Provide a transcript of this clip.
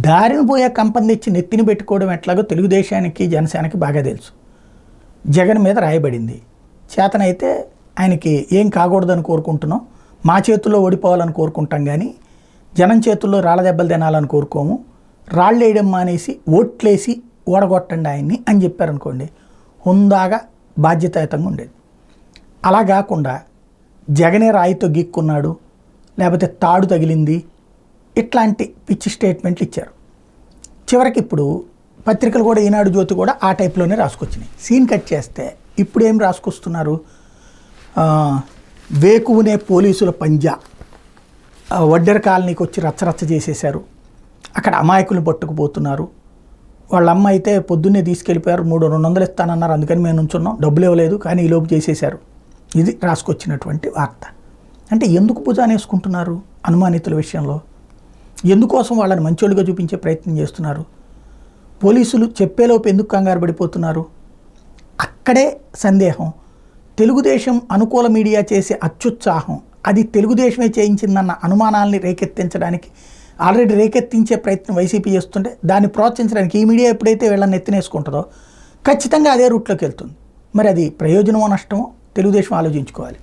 దారిని పోయే కంపం తెచ్చి నెత్తిని పెట్టుకోవడం ఎట్లాగో తెలుగుదేశానికి జనసేనకి బాగా తెలుసు. జగన్ మీద రాయబడింది. చేతనైతే ఆయనకి ఏం కాకూడదని కోరుకుంటున్నాం, మా చేతుల్లో ఓడిపోవాలని కోరుకుంటాం, కానీ జనం చేతుల్లో రాళ్ళ దెబ్బలు తినాలని కోరుకోము, రాళ్ళు వేయడం మానేసి ఓట్లేసి ఓడగొట్టండి ఆయన్ని అని చెప్పారనుకోండి, హుందాగా బాధ్యతాయుతంగా ఉండేది. అలా కాకుండా జగనే రాయితో గీక్కున్నాడు, లేకపోతే తాడు తగిలింది, ఇట్లాంటి పిచ్చి స్టేట్మెంట్లు ఇచ్చారు. చివరికి ఇప్పుడు పత్రికలు కూడా, ఈనాడు జ్యోతి కూడా ఆ టైప్లోనే రాసుకొచ్చినాయి. సీన్ కట్ చేస్తే ఇప్పుడు ఏం రాసుకొస్తున్నారు, వేకువనే పోలీసుల పంజా, వడ్డెర కాలనీకి వచ్చి రచ్చరచ్చ చేసేశారు, అక్కడ అమాయకులు పట్టుకుపోతున్నారు, వాళ్ళ అమ్మ అయితే పొద్దున్నే తీసుకెళ్ళిపోయారు, 200 ఇస్తానన్నారు, అందుకని మేము నుంచున్నాం, డబ్బులు ఇవ్వలేదు కానీ ఈలోపు చేసేశారు. ఇది రాసుకొచ్చినటువంటి వార్త. అంటే ఎందుకు భుజాన్ని వేసుకుంటున్నారు అనుమానితుల విషయంలో? ఎందుకోసం వాళ్ళని మంచోళ్ళుగా చూపించే ప్రయత్నం చేస్తున్నారు? పోలీసులు చెప్పేలోపు ఎందుకు కంగారు పడిపోతున్నారు? అక్కడే సందేహం. తెలుగుదేశం అనుకూల మీడియా చేసే అత్యుత్సాహం అది తెలుగుదేశమే చేయించిందన్న అనుమానాల్ని రేకెత్తించడానికి, ఆల్రెడీ రేకెత్తించే ప్రయత్నం వైసీపీ చేస్తుంటే దాన్ని ప్రోత్సహించడానికి ఈ మీడియా ఎప్పుడైతే వీళ్ళని ఎత్తినేసుకుంటుందో ఖచ్చితంగా అదే రూట్లోకి వెళ్తుంది. మరి అది ప్రయోజనమో నష్టమో తెలుగుదేశం ఆలోచించుకోవాలి.